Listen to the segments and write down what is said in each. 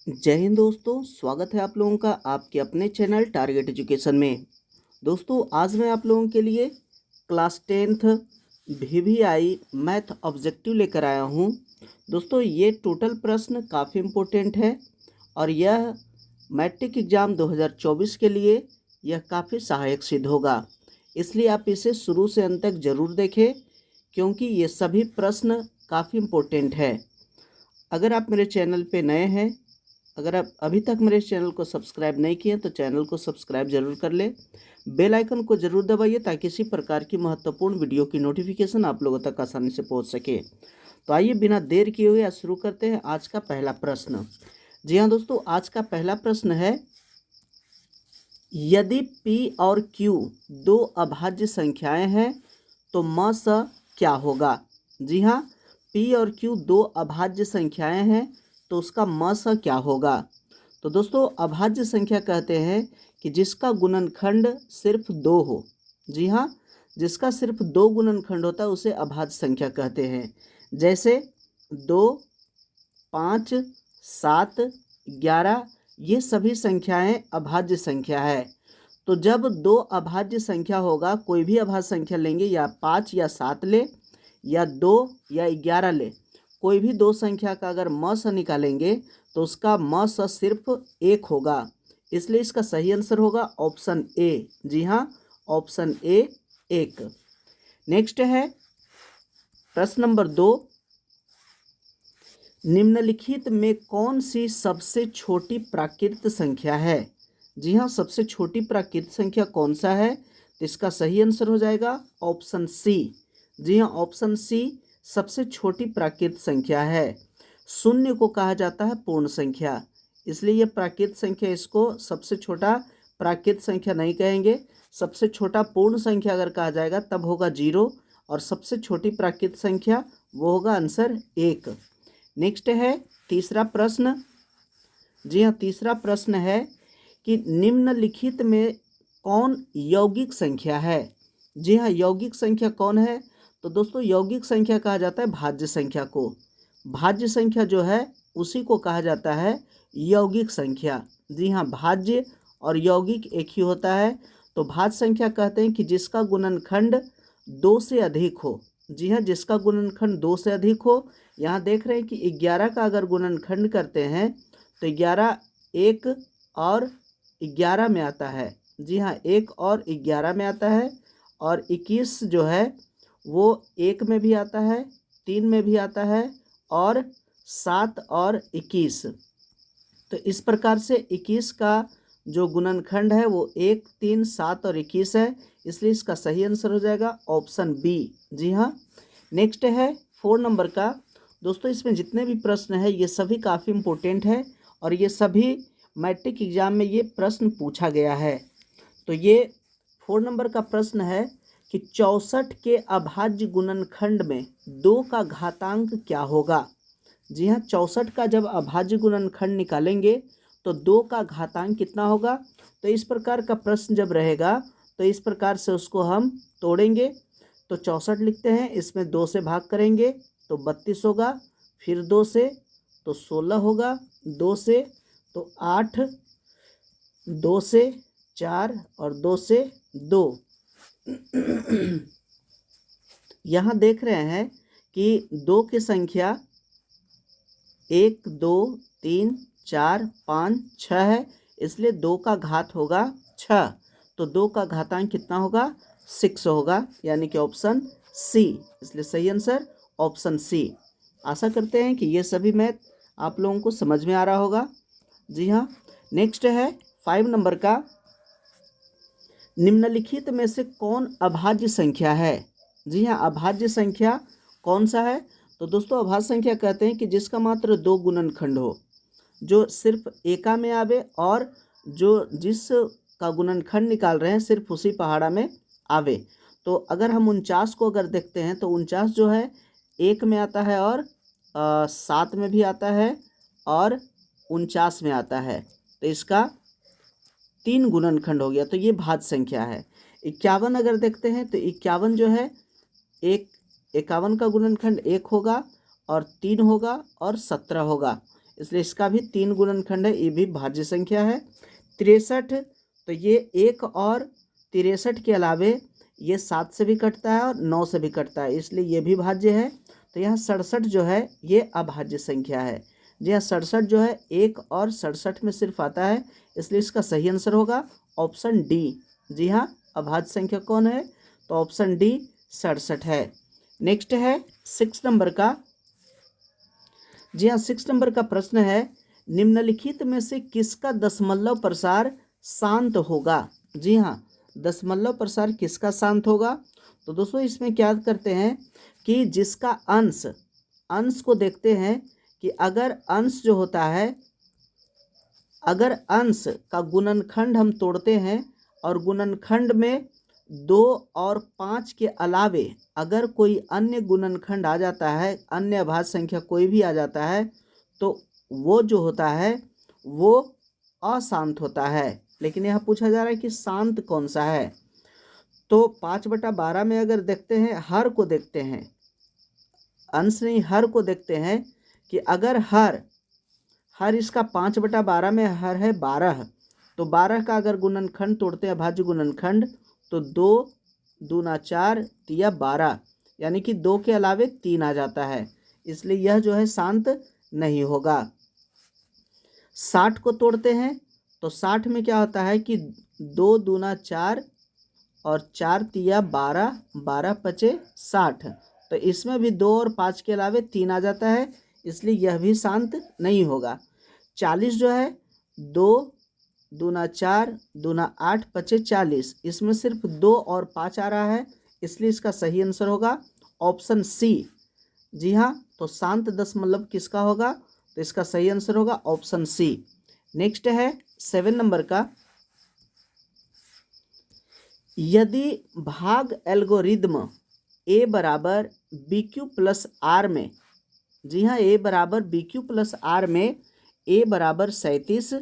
जय हिंद दोस्तों, स्वागत है आप लोगों का आपके अपने चैनल टारगेट एजुकेशन में। दोस्तों आज मैं आप लोगों के लिए class 10th VVI math objective लेकर आया हूं। दोस्तों ये टोटल प्रश्न काफ़ी इम्पोर्टेंट है और यह मैट्रिक एग्ज़ाम 2024 के लिए यह काफ़ी सहायक सिद्ध होगा। इसलिए आप इसे शुरू से अंत तक ज़रूर देखें क्योंकि ये सभी प्रश्न काफ़ी इम्पोर्टेंट है। अगर आप मेरे चैनल पे नए हैं, अगर आप अभी तक मेरे चैनल को सब्सक्राइब नहीं किए तो चैनल को सब्सक्राइब जरूर कर लें, बेल आइकन को जरूर दबाइए ताकि इसी प्रकार की महत्वपूर्ण वीडियो की नोटिफिकेशन आप लोगों तक आसानी से पहुंच सके। तो आइए बिना देर किए हुए आज शुरू करते हैं आज का पहला प्रश्न। जी हाँ दोस्तों, आज का पहला प्रश्न है, यदि P और Q दो अभाज्य संख्याएं हैं तो म स क्या होगा। जी हाँ, P और Q दो अभाज्य संख्याएं हैं तो उसका म स क्या होगा। तो दोस्तों अभाज्य संख्या कहते हैं कि जिसका गुणनखंड सिर्फ दो हो। जी हाँ, जिसका सिर्फ दो गुणनखंड होता है उसे अभाज्य संख्या कहते हैं। जैसे 2, 5, 7, 11 ये सभी संख्याएं अभाज्य संख्या है। तो जब दो अभाज्य संख्या होगा, कोई भी अभाज्य संख्या लेंगे, या 5 या 7 ले या 2 या 11 ले, कोई भी दो संख्या का अगर म स निकालेंगे तो उसका म स सिर्फ 1 होगा। इसलिए इसका सही आंसर होगा ऑप्शन ए। जी हाँ, ऑप्शन ए 1। नेक्स्ट है प्रश्न नंबर 2, निम्नलिखित में कौन सी सबसे छोटी प्राकृत संख्या है। जी हाँ, सबसे छोटी प्राकृत संख्या कौन सा है, तो इसका सही आंसर हो जाएगा ऑप्शन सी। जी हाँ, ऑप्शन सी सबसे छोटी प्राकृत संख्या है। शून्य को कहा जाता है पूर्ण संख्या, इसलिए यह प्राकृत संख्या, इसको सबसे छोटा प्राकृत संख्या नहीं कहेंगे। सबसे छोटा पूर्ण संख्या अगर कहा जाएगा तब होगा 0 और सबसे छोटी प्राकृत संख्या वो होगा आंसर 1। नेक्स्ट है तीसरा प्रश्न। जी हाँ, तीसरा प्रश्न है कि निम्नलिखित में कौन यौगिक संख्या है। जी हाँ, यौगिक संख्या कौन है, तो दोस्तों यौगिक संख्या कहा जाता है भाज्य संख्या को। भाज्य संख्या जो है उसी को कहा जाता है यौगिक संख्या। जी हाँ, भाज्य और यौगिक एक ही होता है। तो भाज्य संख्या कहते हैं कि जिसका गुणनखंड 2 से अधिक हो। जी हाँ, जिसका गुणनखंड 2 से अधिक हो। यहाँ देख रहे हैं कि 11 का अगर गुणनखंड करते हैं तो 11 1 और 11 में आता है। जी हाँ, 1 और 11 में आता है। और 21 जो है वो 1 में भी आता है, 3 में भी आता है और 7 और 21। तो इस प्रकार से 21 का जो गुणनखंड है वो 1, 3, 7 और 21 है। इसलिए इसका सही आंसर हो जाएगा ऑप्शन बी। जी हाँ, नेक्स्ट है 4 नंबर का। दोस्तों इसमें जितने भी प्रश्न है ये सभी काफ़ी इम्पोर्टेंट है और ये सभी मैट्रिक एग्जाम में ये प्रश्न पूछा गया है। तो ये 4 नंबर का प्रश्न है कि 64 के अभाज्य गुणनखंड में 2 का घातांक क्या होगा। जी हाँ, 64 का जब अभाज्य गुणनखंड निकालेंगे तो 2 का घातांक कितना होगा। तो इस प्रकार का प्रश्न जब रहेगा तो इस प्रकार से उसको हम तोड़ेंगे। तो 64 लिखते हैं, इसमें 2 से भाग करेंगे तो 32 होगा, फिर 2 से तो 16 होगा, 2 से तो 8, 2 से 4 और 2 से 2। यहाँ देख रहे हैं कि 2 की संख्या 1, 2, 3, 4, 5, 6 है, इसलिए 2 का घात होगा 6। तो 2 का घातांक कितना होगा, 6 होगा, यानी कि ऑप्शन सी। इसलिए सही आंसर ऑप्शन सी। आशा करते हैं कि ये सभी मैथ आप लोगों को समझ में आ रहा होगा। जी हाँ, नेक्स्ट है 5 नंबर का, निम्नलिखित में से कौन अभाज्य संख्या है। जी हाँ, अभाज्य संख्या कौन सा है, तो दोस्तों अभाज्य संख्या कहते हैं कि जिसका मात्र 2 गुणनखंड हो, जो सिर्फ एका में आवे और जो जिस का गुणनखंड निकाल रहे हैं सिर्फ उसी पहाड़ा में आवे। तो अगर हम 49 को अगर देखते हैं तो 49 जो है 1 में आता है और 7 में भी आता है और 49 में आता है। तो इसका 3 गुणनखंड हो गया, तो ये भाज्य संख्या है। 51 अगर देखते हैं तो 51 जो है 51 का गुणनखंड 1 होगा और 3 होगा और 17 होगा। इसलिए इसका भी 3 गुणनखंड है, ये भी भाज्य संख्या है। 63 तो ये 1 और 63 के अलावे ये 7 से भी कटता है और 9 से भी कटता है, इसलिए ये भी भाज्य है। तो यहाँ 67 जो है ये अभाज्य संख्या है। जी हाँ, 67 जो है 1 और 67 में सिर्फ आता है, इसलिए इसका सही आंसर होगा ऑप्शन डी। जी हाँ, अभाज्य संख्या कौन है? तो ऑप्शन डी 67 है। नेक्स्ट है 6 नंबर का। जी हाँ, 6 नंबर का प्रश्न है, निम्नलिखित में से किसका दशमलव प्रसार शांत होगा? जी हाँ, दशमलव प्रसार किसका शांत होगा? तो दोस्तों इसमें क्या करते हैं कि जिसका अंश को देखते हैं कि अगर अंश जो होता है, अगर अंश का गुणनखंड हम तोड़ते हैं और गुणनखंड में 2 और 5 के अलावे अगर कोई अन्य गुणनखंड आ जाता है, अन्य अभाज्य संख्या कोई भी आ जाता है, तो वो जो होता है वो अशांत होता है। लेकिन यहाँ पूछा जा रहा है कि शांत कौन सा है? तो 5/12 में अगर देखते हैं, हर को देखते हैं, अंश नहीं हर को देखते हैं कि अगर हर इसका 5/12 में हर है 12, तो 12 का अगर गुणनखंड तोड़ते हैं भाज्य गुणनखंड, तो 2 दूना 4 तिया 12, यानी कि 2 के अलावे 3 आ जाता है, इसलिए यह जो है शांत नहीं होगा। 60 को तोड़ते हैं तो 60 में क्या होता है कि 2 दूना 4 और 4 तिया 12, 12 पचे 60, तो इसमें भी 2 और 5 के अलावे 3 आ जाता है, इसलिए यह भी शांत नहीं होगा। 40 जो है 2 दूना 4 दूना 8 पचे 40, इसमें सिर्फ 2 और 5 आ रहा है, इसलिए इसका सही आंसर होगा ऑप्शन सी। जी हाँ, तो शांत दशमलव किसका होगा? तो इसका सही आंसर होगा ऑप्शन सी। नेक्स्ट है 7 नंबर का, यदि भाग एल्गोरिदम ए बराबर बी क्यू प्लस आर में, जी हाँ, ए बराबर बी क्यू प्लस आर में ए बराबर 37,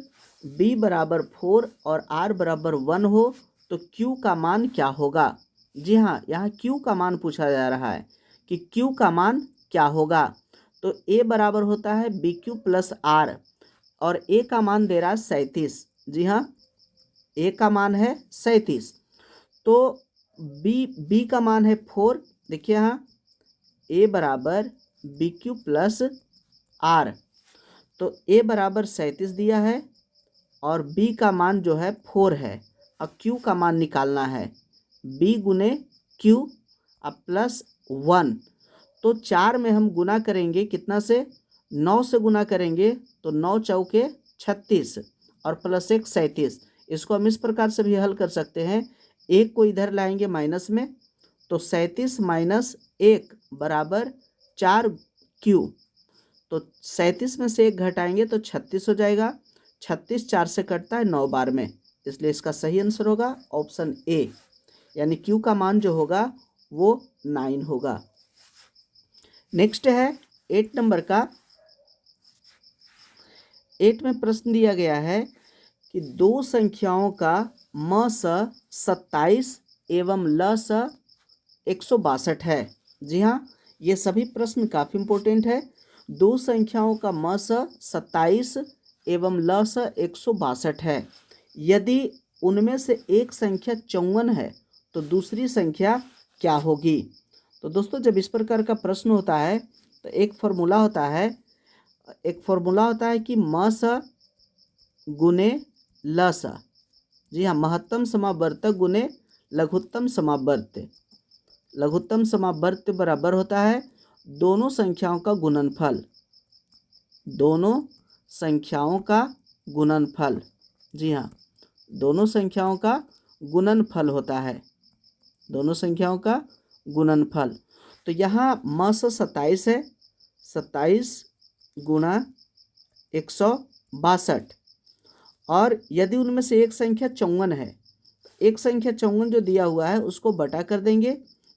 बी बराबर 4 और आर बराबर 1 हो तो क्यू का मान क्या होगा? जी हाँ, यहाँ क्यू का मान पूछा जा रहा है कि क्यू का मान क्या होगा। तो ए बराबर होता है बी क्यू प्लस आर और ए का मान दे रहा है 37। जी हाँ, ए का मान है 37, तो बी का मान है 4। देखिए यहाँ ए बराबर बी क्यू प्लस आर, तो ए बराबर 37 दिया है और बी का मान जो है 4 है। अब क्यू का मान निकालना है, बी गुने क्यू अब प्लस 1, तो 4 में हम गुना करेंगे कितना से? 9 से गुना करेंगे तो 9 चौके 36 और प्लस 1 37। इसको हम इस प्रकार से भी हल कर सकते हैं, एक को इधर लाएंगे माइनस में, तो 37 माइनस 1 बराबर 4 क्यू, तो 37 में से 1 घटाएंगे तो 36 हो जाएगा। 36 4 से कटता है 9 बार में, इसलिए इसका सही आंसर होगा ऑप्शन ए, यानी क्यू का मान जो होगा वो 9 होगा। नेक्स्ट है 8 नंबर का। 8 में प्रश्न दिया गया है कि दो संख्याओं का म स 27 एवं ल स 162 है। जी हाँ, ये सभी प्रश्न काफ़ी इम्पोर्टेंट है। दो संख्याओं का म स 27 एवं ल स 162 है। यदि उनमें से एक संख्या 54 है तो दूसरी संख्या क्या होगी? तो दोस्तों जब इस प्रकार का प्रश्न होता है तो एक फॉर्मूला होता है कि म स गुने ल स। जी हाँ, महत्तम समावर्तक गुने लघुत्तम समावर्त्य। लघुत्तम समावर्त्य बराबर होता है दोनों संख्याओं का गुणनफल, दोनों संख्याओं का गुणनफल। जी हाँ, दोनों संख्याओं का गुणनफल होता है, दोनों संख्याओं का गुणनफल। तो यहाँ म स 27 है, 27 गुणा 162, और यदि उनमें से एक संख्या 54 है, एक संख्या 54 जो दिया हुआ है उसको बटा कर देंगे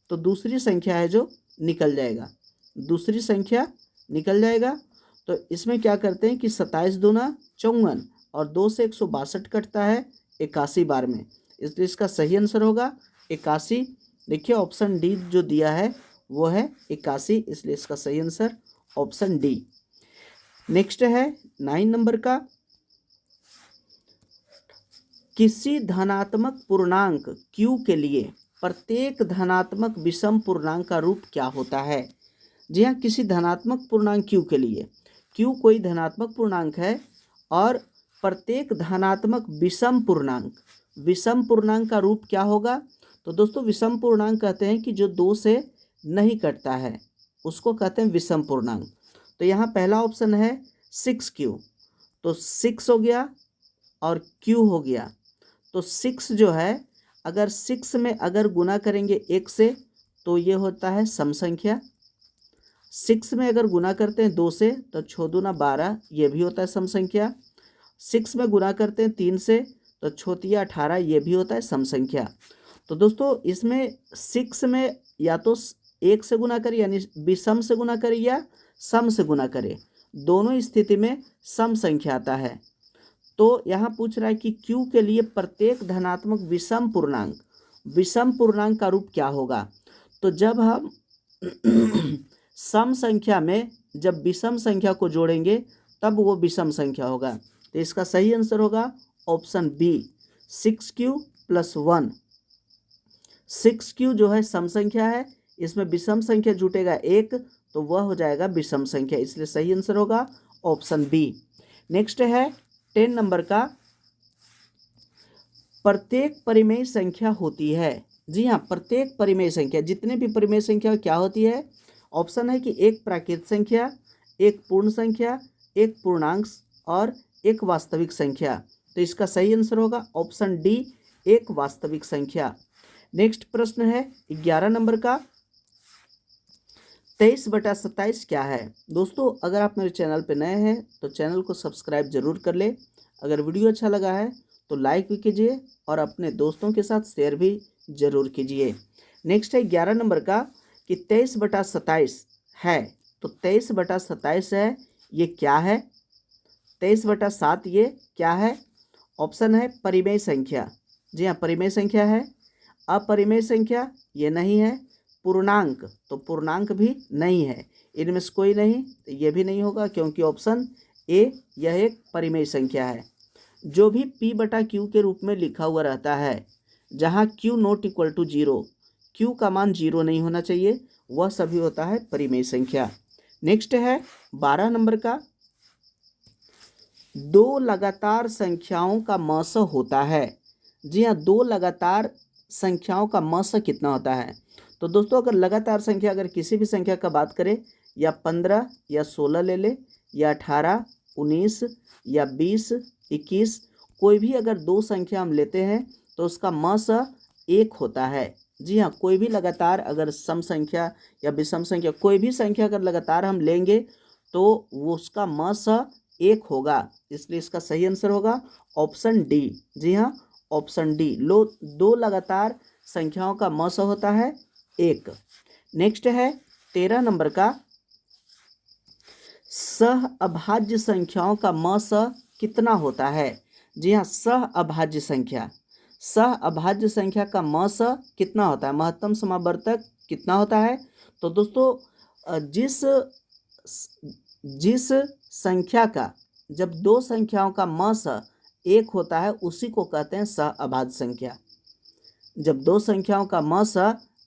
तो दूसरी संख्या है जो निकल जाएगा, दूसरी संख्या निकल जाएगा। तो इसमें क्या करते हैं कि 27 दूना 54 और 2 से 162 कटता है 81 बार में, इसलिए इसका सही आंसर होगा 81। देखिए ऑप्शन डी जो दिया है वो है 81, इसलिए इसका सही आंसर ऑप्शन डी। नेक्स्ट है 9 नंबर का, किसी धनात्मक पूर्णांक q के लिए प्रत्येक धनात्मक विषम पूर्णांक का रूप क्या होता है। जी हाँ, किसी धनात्मक पूर्णांक q के लिए, q कोई धनात्मक पूर्णांक है और प्रत्येक धनात्मक विषम पूर्णांक का रूप क्या होगा। तो दोस्तों विषम पूर्णांक कहते हैं कि जो 2 से नहीं कटता है उसको कहते हैं विषम पूर्णांक। तो यहाँ पहला ऑप्शन है 6q, तो 6 हो गया और q हो गया। तो 6 जो है, अगर 6 में अगर गुना करेंगे 1 से तो ये होता है सम संख्या। 6 में अगर गुना करते हैं 2 से तो 6 दूना 12, ये भी होता है सम संख्या। 6 में गुना करते हैं 3 से तो 6 तिया 18, ये भी होता है सम संख्या। तो दोस्तों इसमें 6 में या तो 1 से गुना करें यानी विषम से गुना करें या सम से गुना करें, दोनों स्थिति में सम संख्या आता है। तो यहाँ पूछ रहा है कि q के लिए प्रत्येक धनात्मक विषम पूर्णांक का रूप क्या होगा। तो जब हम सम संख्या में जब विषम संख्या को जोड़ेंगे तब वो विषम संख्या होगा। तो इसका सही आंसर होगा ऑप्शन बी 6q + 1। 6q जो है सम संख्या है, इसमें विषम संख्या जुटेगा 1 तो वह हो जाएगा विषम संख्या, इसलिए सही आंसर होगा ऑप्शन बी। नेक्स्ट है 10 नंबर का, प्रत्येक परिमेय संख्या होती है। जी हाँ, प्रत्येक परिमेय संख्या, जितने भी परिमेय संख्या क्या होती है। ऑप्शन है कि एक प्राकृत संख्या, एक पूर्ण संख्या, एक पूर्णांक और एक वास्तविक संख्या। तो इसका सही आंसर होगा ऑप्शन डी, एक वास्तविक संख्या। नेक्स्ट प्रश्न है 11 नंबर का, 23/27 क्या है। दोस्तों अगर आप मेरे चैनल पर नए हैं तो चैनल को सब्सक्राइब जरूर कर ले। अगर वीडियो अच्छा लगा है तो लाइक भी कीजिए और अपने दोस्तों के साथ शेयर भी जरूर कीजिए। नेक्स्ट है 11 नंबर का कि 23/27 है, तो 23/27 है ये क्या है। 23/7 ये क्या है। ऑप्शन है परिमेय संख्या। जी हाँ, परिमेय संख्या है। अपरिमेय संख्या ये नहीं है। पूर्णांक, तो पूर्णांक भी नहीं है। इनमें से कोई नहीं, तो ये भी नहीं होगा क्योंकि ऑप्शन ए यह एक परिमेय संख्या है। जो भी p/q के रूप में लिखा हुआ रहता है, जहाँ q ≠ 0, q का मान 0 नहीं होना चाहिए, वह सभी होता है परिमेय संख्या। नेक्स्ट है 12 नंबर का, 2 लगातार संख्याओं का मस होता है। जी हाँ, 2 लगातार संख्याओं का मस कितना होता है। तो दोस्तों अगर लगातार संख्या, अगर किसी भी संख्या का बात करें, या 15 या 16 ले ले, या 18, 19 या 20, 21, कोई भी अगर 2 संख्या हम लेते हैं तो उसका मस 1 होता है। जी हाँ, कोई भी लगातार अगर सम संख्या या विषम संख्या, कोई भी संख्या अगर लगातार हम लेंगे तो वो उसका मस 1 होगा, इसलिए इसका सही आंसर होगा ऑप्शन डी। जी हाँ, ऑप्शन डी, 2 लगातार संख्याओं का मस होता है 1। नेक्स्ट है 13 नंबर का, सह अभाज्य संख्याओं का मस कितना होता है। जी हाँ, सह अभाज्य संख्या का मस कितना होता है, महत्तम समावर्तक कितना होता है। तो दोस्तों जिस संख्या का, जब 2 संख्याओं का मस 1 होता है उसी को कहते हैं सह अभाज्य संख्या। जब 2 संख्याओं का मस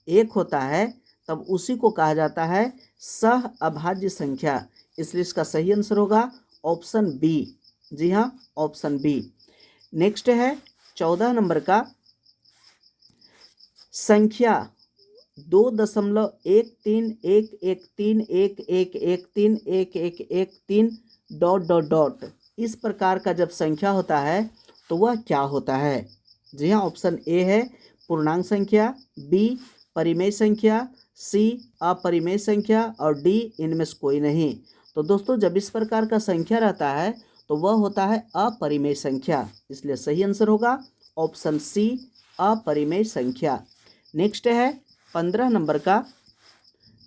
1 होता है तब उसी को कहा जाता है सह अभाज्य संख्या, इसलिए इसका सही आंसर होगा ऑप्शन बी। जी हाँ, ऑप्शन बी। नेक्स्ट है 14 नंबर का, संख्या 2.1311311131113 ... इस प्रकार का जब संख्या होता है तो वह क्या होता है। जी हाँ, ऑप्शन ए है पूर्णांक संख्या, बी परिमेय संख्या, सी अपरिमेय संख्या और डी इनमें से कोई नहीं। तो दोस्तों जब इस प्रकार का संख्या रहता है तो वह होता है अपरिमेय संख्या, इसलिए सही आंसर होगा ऑप्शन सी अपरिमेय संख्या। नेक्स्ट है 15 नंबर का।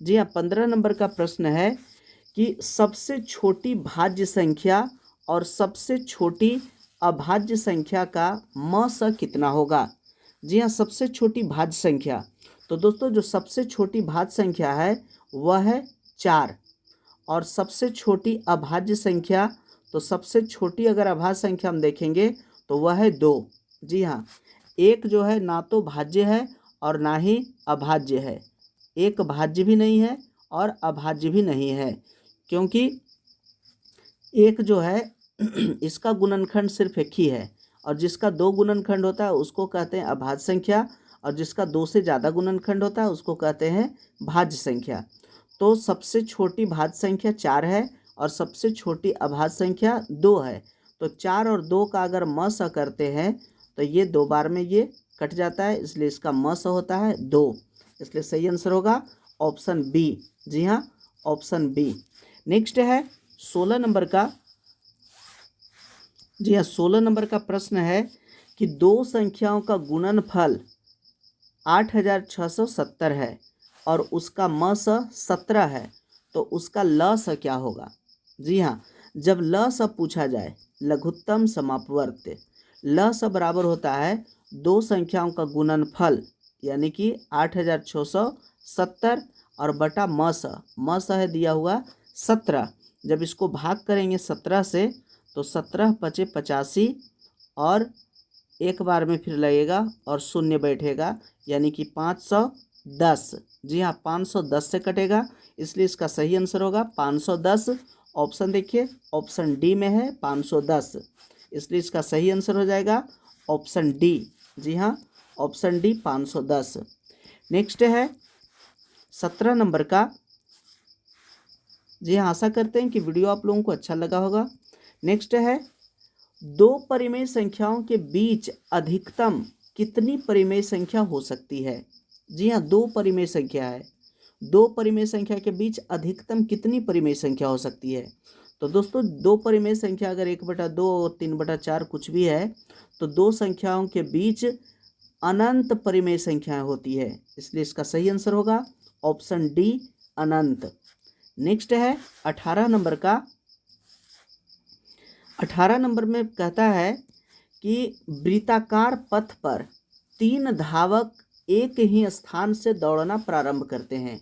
जी हाँ, 15 नंबर का प्रश्न है कि सबसे छोटी भाज्य संख्या और सबसे छोटी अभाज्य संख्या का मस कितना होगा। जी हाँ, सबसे छोटी भाज्य संख्या, तो दोस्तों जो सबसे छोटी भाज्य संख्या है वह है 4 और सबसे छोटी अभाज्य संख्या, तो सबसे छोटी अगर अभाज्य संख्या हम देखेंगे तो वह है 2। जी हाँ, एक जो है ना तो भाज्य है और ना ही अभाज्य है, एक भाज्य भी नहीं है और अभाज्य भी नहीं है, क्योंकि एक जो है इसका गुणनखंड सिर्फ एक ही है, और जिसका 2 गुणनखंड होता है उसको कहते हैं अभाज्य संख्या, और जिसका 2 से ज़्यादा गुणनखंड होता है उसको कहते हैं भाज्य संख्या। तो सबसे छोटी भाज्य संख्या 4 है और सबसे छोटी अभाज्य संख्या 2 है। तो 4 और 2 का अगर म स करते हैं तो ये 2 बार में ये कट जाता है, इसलिए इसका म स होता है 2। इसलिए सही आंसर होगा ऑप्शन बी। जी हाँ, ऑप्शन बी। नेक्स्ट है 16 नंबर का। जी हाँ, 16 नंबर का प्रश्न है कि दो संख्याओं का गुणनफल 8670 है और उसका म स 17 है, तो उसका ल स क्या होगा। जी हाँ, जब ल स पूछा जाए, लघुत्तम समापवर्त, ल स बराबर होता है दो संख्याओं का गुणनफल, यानी कि 8670 और बटा म स है दिया हुआ 17। जब इसको भाग करेंगे 17 से तो 17 पचे 85 और एक बार में फिर लगेगा और शून्य बैठेगा, यानी कि 510। जी हाँ, 510 से कटेगा, इसलिए इसका सही आंसर होगा 510। ऑप्शन देखिए, ऑप्शन डी में है 510, इसलिए इसका सही आंसर हो जाएगा ऑप्शन डी। जी हाँ, ऑप्शन डी 510। नेक्स्ट है 17 नंबर का। जी हाँ, आशा करते हैं कि वीडियो आप लोगों को अच्छा लगा होगा। नेक्स्ट है दो परिमेय संख्याओं के बीच अधिकतम कितनी परिमेय संख्या हो सकती है। जी हाँ, दो परिमेय संख्या है, दो परिमेय संख्या के बीच अधिकतम कितनी परिमेय संख्या हो सकती है। तो दोस्तों, दो परिमेय संख्या अगर 1/2 और 3/4 कुछ भी है, तो दो संख्याओं के बीच अनंत परिमेय संख्याएं होती है, इसलिए इसका सही आंसर होगा ऑप्शन डी, अनंत। नेक्स्ट है 18 नंबर का। 18 नंबर में कहता है कि वृत्ताकार पथ पर 3 धावक एक ही स्थान से दौड़ना प्रारंभ करते हैं।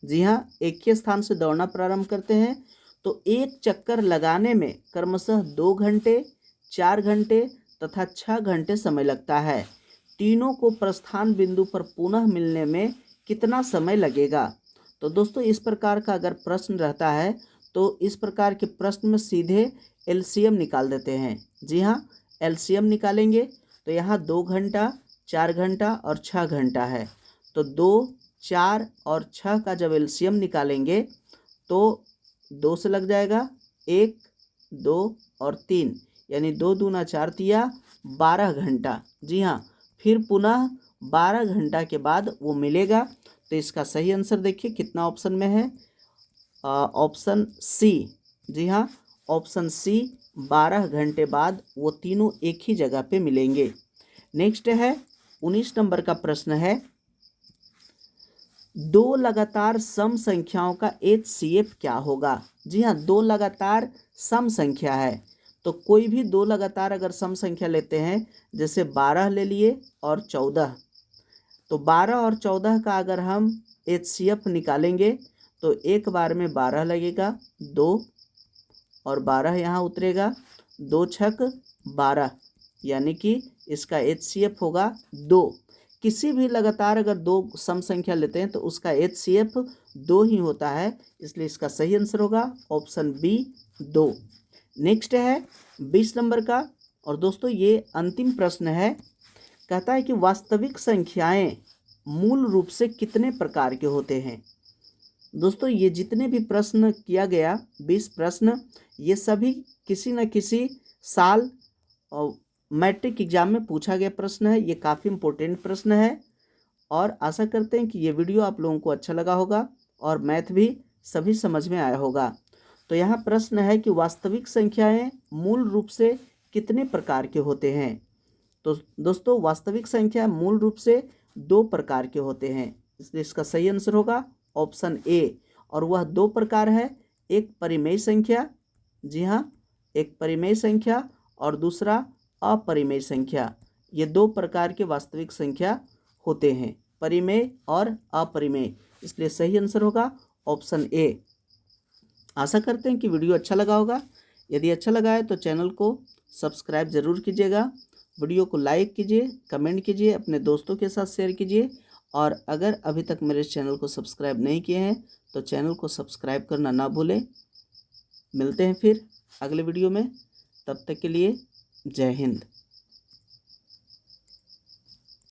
जी हाँ, एक ही स्थान से दौड़ना प्रारंभ करते हैं, तो एक चक्कर लगाने में क्रमशः 2 घंटे, 4 घंटे तथा 6 घंटे समय लगता है। तीनों को प्रस्थान बिंदु पर पुनः मिलने में कितना समय लगेगा। तो दोस्तों, इस प्रकार का अगर प्रश्न रहता है तो इस प्रकार के प्रश्न में सीधे एलसीएम निकाल देते हैं। जी हाँ, एलसीएम निकालेंगे तो यहाँ 2 घंटा, 4 घंटा और 6 घंटा है, तो 2, 4 और 6 का जब एलसीएम निकालेंगे तो 2 से लग जाएगा, 1, 2 और 3, यानी 2 दूना 4 तिया 12 घंटा। जी हाँ, फिर पुनः 12 घंटा के बाद वो मिलेगा, तो इसका सही आंसर देखिए कितना ऑप्शन में है, ऑप्शन सी। जी हाँ, ऑप्शन सी, 12 घंटे बाद वो तीनों एक ही जगह पे मिलेंगे। नेक्स्ट है 19 नंबर का प्रश्न है, दो लगातार सम संख्याओं का HCF क्या होगा। जी हाँ, दो लगातार सम संख्या है, तो कोई भी दो लगातार अगर सम संख्या लेते हैं, जैसे 12 ले लिए और 14, तो 12 और 14 का अगर हम HCF निकालेंगे तो एक बार में 12 लगेगा, 2 और 12 यहाँ उतरेगा, 2 छक 12, यानी कि इसका HCF होगा 2। किसी भी लगातार अगर दो सम संख्या लेते हैं तो उसका HCF 2 ही होता है, इसलिए इसका सही आंसर होगा ऑप्शन बी, 2। नेक्स्ट है 20 नंबर का, और दोस्तों ये अंतिम प्रश्न है। कहता है कि वास्तविक संख्याएं मूल रूप से कितने प्रकार के होते हैं। दोस्तों, ये जितने भी प्रश्न किया गया, 20 प्रश्न, ये सभी किसी न किसी साल मैट्रिक एग्जाम में पूछा गया प्रश्न है। ये काफ़ी इम्पोर्टेंट प्रश्न है, और आशा करते हैं कि ये वीडियो आप लोगों को अच्छा लगा होगा और मैथ भी सभी समझ में आया होगा। तो यहाँ प्रश्न है कि वास्तविक संख्याएं मूल रूप से कितने प्रकार के होते हैं। तो दोस्तों, वास्तविक संख्या मूल रूप से 2 प्रकार के होते हैं, इसलिए इसका सही आंसर होगा ऑप्शन ए, और वह 2 प्रकार है, एक परिमेय संख्या। जी हाँ, एक परिमेय संख्या और दूसरा अपरिमेय संख्या। ये 2 प्रकार के वास्तविक संख्या होते हैं, परिमेय और अपरिमेय, इसलिए सही आंसर होगा ऑप्शन ए। आशा करते हैं कि वीडियो अच्छा लगा होगा। यदि अच्छा लगा है तो चैनल को सब्सक्राइब ज़रूर कीजिएगा, वीडियो को लाइक कीजिए, कमेंट कीजिए, अपने दोस्तों के साथ शेयर कीजिए। और अगर अभी तक मेरे चैनल को सब्सक्राइब नहीं किए हैं तो चैनल को सब्सक्राइब करना ना भूलें। मिलते हैं फिर अगले वीडियो में, तब तक के लिए जय हिंद।